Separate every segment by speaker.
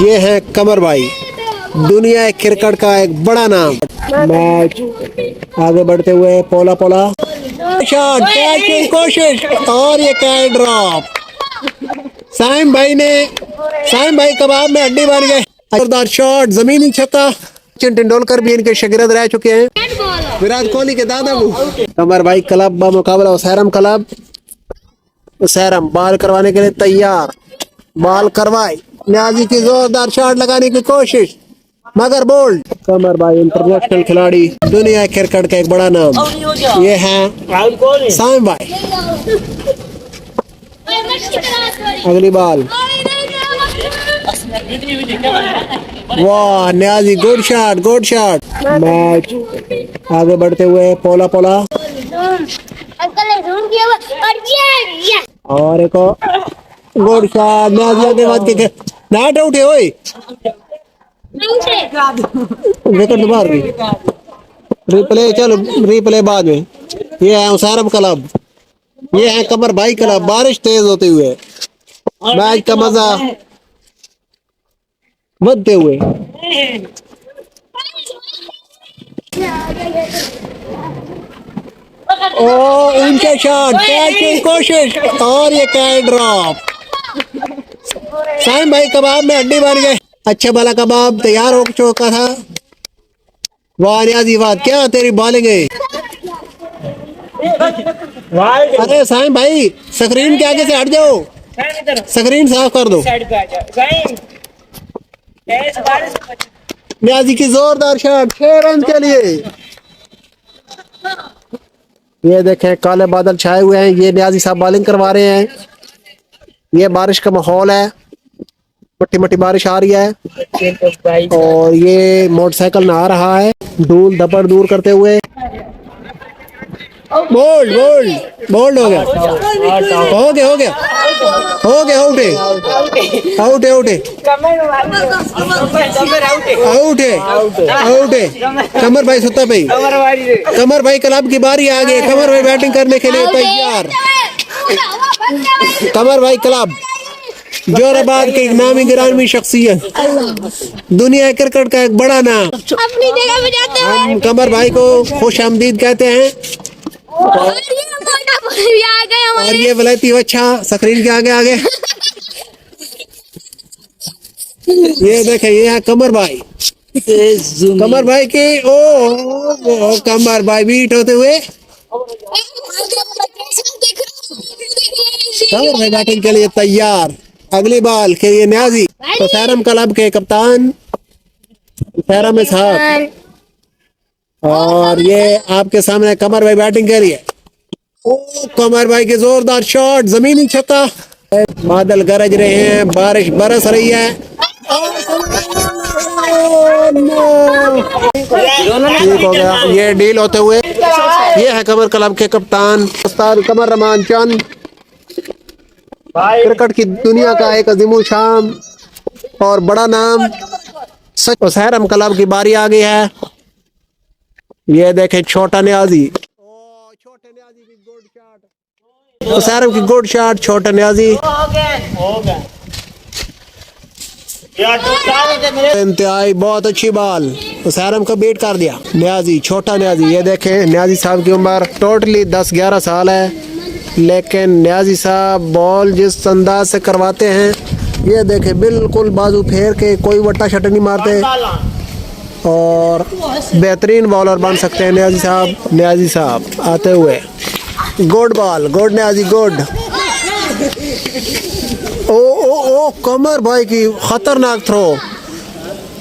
Speaker 1: ये है कमर भाई, दुनिया क्रिकेट का एक बड़ा नाम। मैच आगे बढ़ते हुए पोला पोला शॉट, कैच की कोशिश और ये कैच ड्रॉप। साइम भाई कबाब में हड्डी बन गए। जोरदार शॉट, जमीनी छक्का। सचिन तेंदुलकर भी इनके शागिर्द रह चुके हैं, विराट कोहली के दादा वो। कमर भाई क्लब का मुकाबला उसैरम क्लब। उसैरम बॉल करवाने के लिए तैयार, बॉल करवाए, न्याजी की जोरदार शॉट लगाने की कोशिश मगर बोल्ड। कमर भाई इंटरनेशनल खिलाड़ी, दुनिया क्रिकेट का एक बड़ा नाम। ये है साइम भाई। अगली बॉल, वाह न्याजी, गुड शॉट। मैच आगे बढ़ते हुए पोला पोला और एक गुड शॉट। न्याजी आगे बाद के नॉट आउट है। ओए विकेट बाहर गई। रिप्ले, चलो रिप्ले बाद में। ये है उसैरम क्लब, ये है कमर भाई क्लब। बारिश तेज होते हुए मैच का मजा बढ़ते हुए। ओ ऊंचा शॉट, कैच की कोशिश और ये कैच ड्रॉप। साइम भाई कबाब में हड्डी बन गए। अच्छा भला कबाब तैयार हो चुका था। वाह न्याजी, वाह क्या तेरी बॉलिंग है। अरे साइम भाई स्क्रीन के आगे से हट जाओ, स्क्रीन साफ कर दो। न्याजी की जोरदार शॉट 6 रन के लिए। ये देखें काले बादल छाए हुए हैं, ये न्याजी साहब बॉलिंग करवा रहे हैं। ये बारिश का माहौल है, मट्टी मट्टी बारिश आ रही है और ये मोटरसाइकिल नहा रहा है धूल धपड़ दूर करते हुए। बोल्ड हो गया आउट है। कमर भाई सुता भाई, कमर भाई क्लब की बारी आ गई। कमर भाई बैटिंग करने के लिए तैयार। कमर भाई क्लब जोराबाद के एक नामी गिरामी शख्सियत, दुनिया क्रिकेट का एक बड़ा नाम। अपनी जगह पे जाते हैं। हम कमर भाई को खुश आमदीद कहते हैं। और ये वलैती बच्चा स्क्रीन के आगे ये देखें, ये है कमर भाई। कमर भाई की कमर भाई बीट होते हुए कमर भाई बैटिंग के लिए तैयार। अगली बॉल के लिए न्याजी उसैरम क्लब के कप्तान उसैरम साहब, और ये आपके सामने कमर भाई बैटिंग के लिए। कमर भाई की जोरदार शॉट, जमीनी छक्का। बादल गरज रहे हैं, बारिश बरस रही है। ठीक हो गया ये डील होते हुए। ये है कमर क्लब के कप्तान उस्ताद कमर रहमान चंद, क्रिकेट की दुनिया का एक अजीम शाम और बड़ा नाम। उसैरम क्लब की बारी आ गई है। ये देखें छोटा न्याजी, उसैरम की गुड शॉट, छोटा न्याजी। इंतहाई बहुत अच्छी बॉल, उसैरम को बीट कर दिया न्याजी, छोटा न्याजी। ये देखें न्याजी साहब की उम्र टोटली 10-11 साल है, लेकिन न्याजी साहब बॉल जिस अंदाज से करवाते हैं, ये देखें बिल्कुल बाजू फेर के, कोई वट्टा शट नहीं मारते और बेहतरीन बॉलर बन सकते हैं न्याजी साहब। न्याजी साहब आते हुए good ball, good Niazi good. ओ कमर भाई की खतरनाक थ्रो,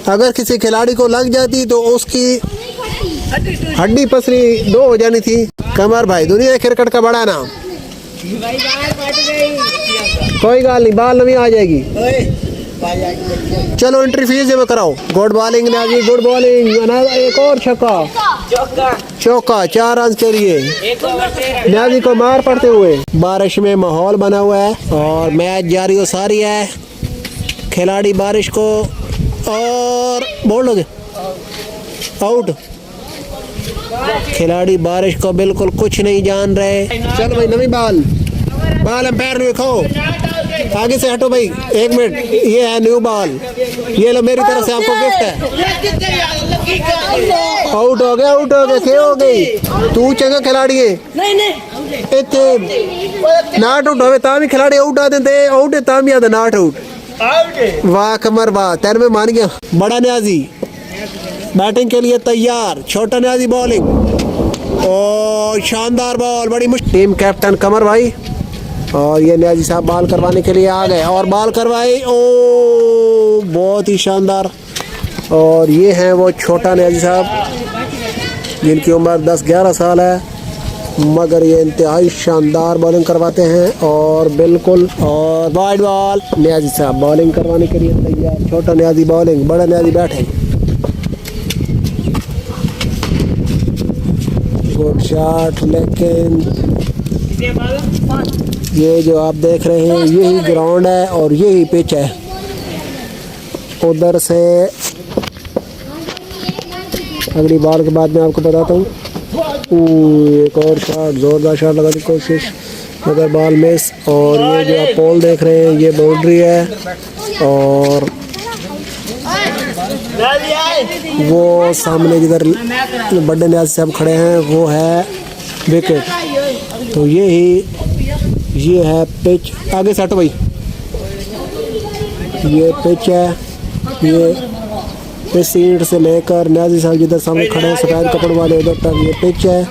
Speaker 1: अगर किसी खिलाड़ी को लग जाती तो उसकी हड्डी पसली 2 हो जानी थी। कमर भाई दुनिया क्रिकेट का बड़ा नाम। कोई गाल नहीं, बाल नवी आ जाएगी। चलो एंट्री फीस जमा कराओ। Good bowling Niazi, good bowling. एक और चौका 4 रन के लिए न्याजी को मार पड़ते हुए। बारिश में माहौल बना हुआ है और मैच जारी हो सारी है। खिलाड़ी बारिश को और बोल्ड हो गए, आउट। खिलाड़ी बारिश को बिल्कुल कुछ नहीं जान रहे। चलो भाई नवी बॉल, अंपायर ने देखो आगे से हटो भाई, 1 मिनट। ये है न्यू बॉल, ये लो मेरी तरफ से आपको गिफ्ट है। आउट हो गया, आउट हो गया, क्या हो गई? तू चंगा खिलाड़ी है, इतने नाट आउट होवे तां भी खिलाड़ी आउट आ देते, आउट है तां भी आते नाट आउट। वाह कमर वाह, तेरे में मान गया। बड़ा न्याजी बैटिंग के लिए तैयार, छोटा न्याजी बॉलिंग। ओ शानदार बॉल, बड़ी मुश्किल। टीम कैप्टन कमर भाई और ये न्याजी साहब बॉल करवाने के लिए आ गए और बॉल करवाई। ओ बहुत ही शानदार। और ये हैं वो छोटा न्याजी साहब जिनकी उम्र 10-11 साल है, मगर ये इंतहाई शानदार बॉलिंग करवाते हैं और बिल्कुल। और वाइड बॉल, न्याजी साहब बॉलिंग करवाने के लिए तैयार, छोटा न्याजी बॉलिंग, बड़ा न्याजी बैठे। गुड शॉट, लेकिन ये जो आप देख रहे हैं यही ग्राउंड है और यही पिच है। उधर से अगली बॉल के बाद मैं आपको बताता हूँ। एक और शॉट, जोरदार शॉट लगाने की कोशिश, मगर बॉल मिस। और ये जो आप पोल देख रहे हैं ये बाउंड्री है और वो सामने जिधर बड़े न्याज साहब खड़े हैं वो है विकेट। तो ये है पिच। आगे से हटो भाई, ये पिच है। ये इस सीट से लेकर न्याजी साहब जिधर सामने खड़े हैं सफ़ेद कपड़ों वाले उधर तक ये पिच है।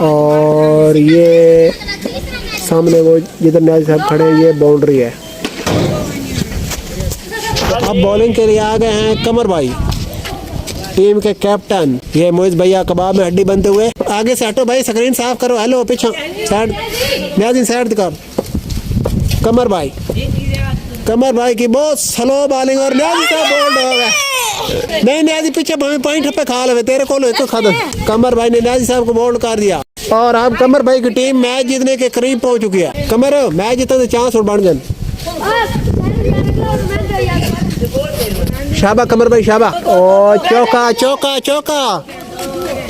Speaker 1: और ये सामने वो जिधर न्याजी साहब खड़े हैं ये बाउंड्री है। अब बॉलिंग के लिए आ गए हैं कमर भाई, टीम के कैप्टन। ये मोइज भैया कबाब में हड्डी बनते हुए। आगे से हटो भाई, स्क्रीन साफ करो। हेलो पीछे साइड, न्याजी साइड दिखा। कमर भाई की बहुत स्लो बॉलिंग और न्याजी साहब बोल्ड हो गए। नहीं न्याजी पीछे पॉइंट पे खा ले तेरे को लो खा। कमर भाई ने न्याजी साहब को बोल्ड कर दिया और अब कमर भाई की टीम मैच जीतने के करीब पहुंच चुकी है। कमर मैच जीतने चांस और बढ़ गए। शाबा कमर भाई शाबा। ओ चौका चौका चौका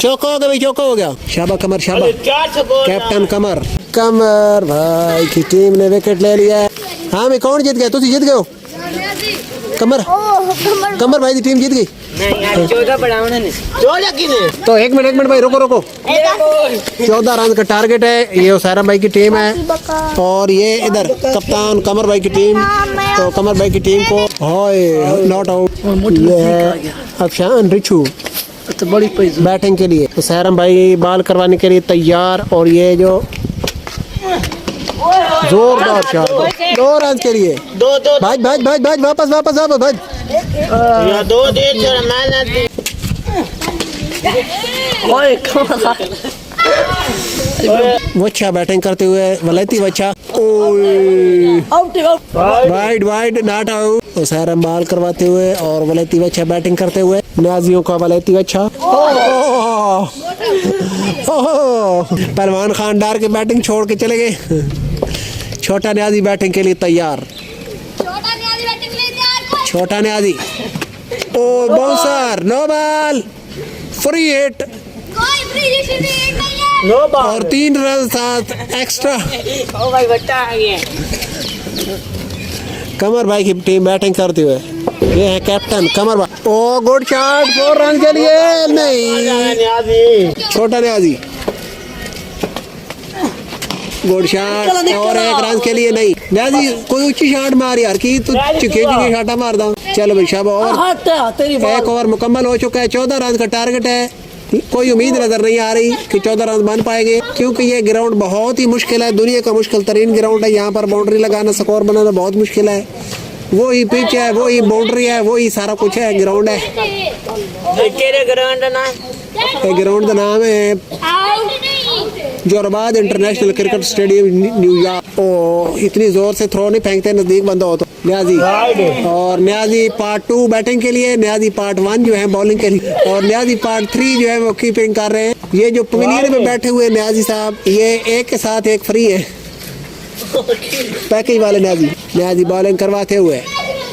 Speaker 1: चौका हो गया भाई, चौका हो गया। शाबा कमर शाबा, कैप्टन कमर। कमर भाई की टीम ने विकेट ले लिया है। हाँ मैं कौन जीत गया? तुम जीत गए हो कमर भाई की टीम जीत गई। तो एक मिनट भाई रुको। 14 रन का टारगेट है। ये उसारा भाई की टीम है और ये इधर कप्तान कमर भाई की टीम। तो कमर भाई की टीम को नॉट आउट। ये है अफशान रिचू बैटिंग के लिए। तो सहरम भाई बॉल करवाने के लिए तैयार और ये जो जोरदार शॉट 2 रन के लिए। भाई वापस भाई। वच्छा बैटिंग करते हुए वलैती वच्छा वाइड नॉट आउट। तो सहरम बॉल करवाते हुए और वलैती वच्छा बैटिंग करते हुए। न्याजियों का वलैती वच्छा। पहलवान खान डार के बैटिंग छोड़ के चले गए। छोटा न्याजी बैटिंग के लिए तैयार। छोटा न्याजी ओ bouncer, no ball, free hit और 3 रन साथ एक्स्ट्रा। कमर भाई की टीम बैटिंग करते हुए। ये है कैप्टन कमर भाई। ओ गुड शॉट 4 रन के लिए। नहीं छोटा न्याजी गुड शॉट और 1 रन के लिए। नहीं न्याजी कोई ऊंची शॉट मार यार की तू चुके शॉटा मार दो। चलो भाई शाबाश, एक ओवर मुकम्मल हो चुका है। 14 रन का टारगेट है। कोई उम्मीद नजर नहीं आ रही कि 14 रन बन पाएंगे क्योंकि ये ग्राउंड बहुत ही मुश्किल है। दुनिया का मुश्किल तरीन ग्राउंड है। यहाँ पर बाउंड्री लगाना, स्कोर बनाना बहुत मुश्किल है। वो ही पिच है, वो ही बाउंड्री है, वो ही सारा कुछ है। ग्राउंड है, ग्राउंड का नाम है जोराबाद इंटरनेशनल क्रिकेट स्टेडियम न्यूयॉर्क। ओ इतनी जोर से थ्रो नहीं फेंकते, नजदीक बंदा हो तो। न्याजी और न्याजी पार्ट 2 बैटिंग के लिए, न्याजी पार्ट 1 जो है बॉलिंग के लिए और न्याजी पार्ट 3 जो है वो कीपिंग कर रहे हैं। ये जो पवेलियन में बैठे हुए न्याजी साहब, ये एक के साथ एक फ्री है पैकेज वाले। न्याजी बॉलिंग करवाते हुए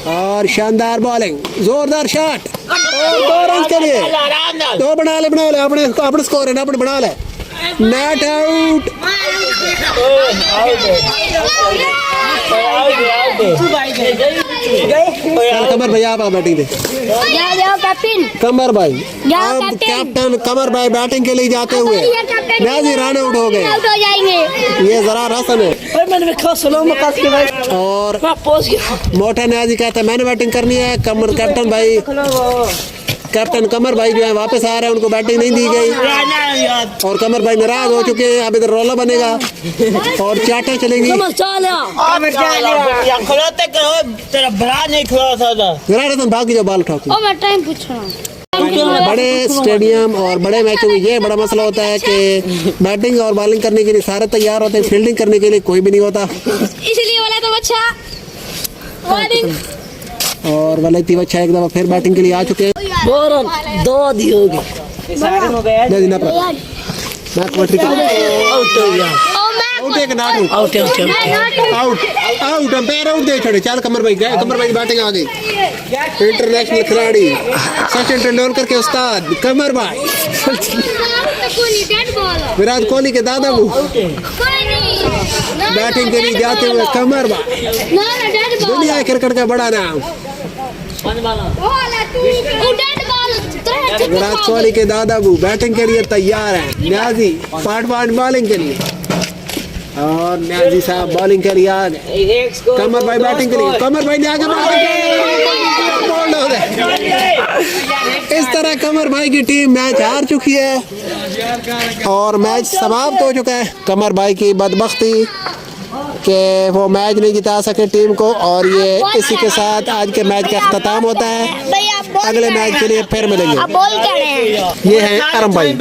Speaker 1: और शानदार बॉलिंग, जोरदार शॉट और 2 रन के लिए। 2 बना ले अपने स्कोर है ना, अपने बना ले। नॉट आउट कमर भाई आप बैटिंग दे।
Speaker 2: जाओ कैप्टन।
Speaker 1: कमर भाई
Speaker 2: जाओ
Speaker 1: अब कैप्टन कमर भाई बैटिंग के लिए जाते हुए न्याजी रन आउट हो गए।
Speaker 2: आउट हो जाएंगे।
Speaker 1: ये जरा रसन है और मोटा न्याजी कहता है मैंने बैटिंग करनी है। कमर कैप्टन भाई कैप्टन कमर भाई जो है वापस आ रहे हैं, उनको बैटिंग नहीं दी गई और कमर भाई नाराज हो चुके हैं। अब इधर रोला बनेगा और चाटें चलेंगी। जरा रतन भाग जाओ बाल उठाओ।
Speaker 2: ओ मैं टाइम पूछ रहा हूँ।
Speaker 1: बड़े स्टेडियम और बड़े मैचों में ये बड़ा मसला होता है कि बैटिंग और बॉलिंग करने के लिए सारे तैयार होते हैं, फील्डिंग करने के लिए कोई भी नहीं होता।
Speaker 2: इसलिए वाला तो अच्छा बॉलिंग
Speaker 1: और वलैती बच्चा एक दफा फिर बैटिंग के लिए आ चुके हैं।
Speaker 3: दो दी होगी।
Speaker 1: नहीं ना पर मैं कमेंट्री कर आउट एक not
Speaker 3: out
Speaker 1: out out umpire out दे छोड़े। चल कमर भाई गए, कमर भाई बैटिंग आ गई। इंटरनेशनल खिलाड़ी सचिन तेंदुलकर के उस्ताद कमर भाई, विराट कोहली के दादा वो बैटिंग के लिए जाते हुए कमर भाई, दुनिया क्रिकेट का बड़ा नाम विराट कोहली के दादाबू बैटिंग के लिए तैयार है। न्याजी पार्ट बॉलिंग के लिए और न्याजी साहब बॉलिंग के लिए आ गए। कमर भाई बैटिंग के लिए, कमर भाई ने आगे इस तरह कमर भाई की टीम मैच हार चुकी है और मैच समाप्त हो चुका है। कमर भाई की बदबख्ती कि वो मैच नहीं जिता सके टीम को और ये इसी के साथ आज के मैच का अख्ताम होता है। अगले मैच के लिए फिर मिलेंगे। ये हैं अरम भाई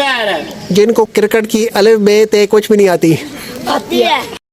Speaker 1: जिनको क्रिकेट की अलिफ बे ते कुछ भी नहीं आती
Speaker 2: है।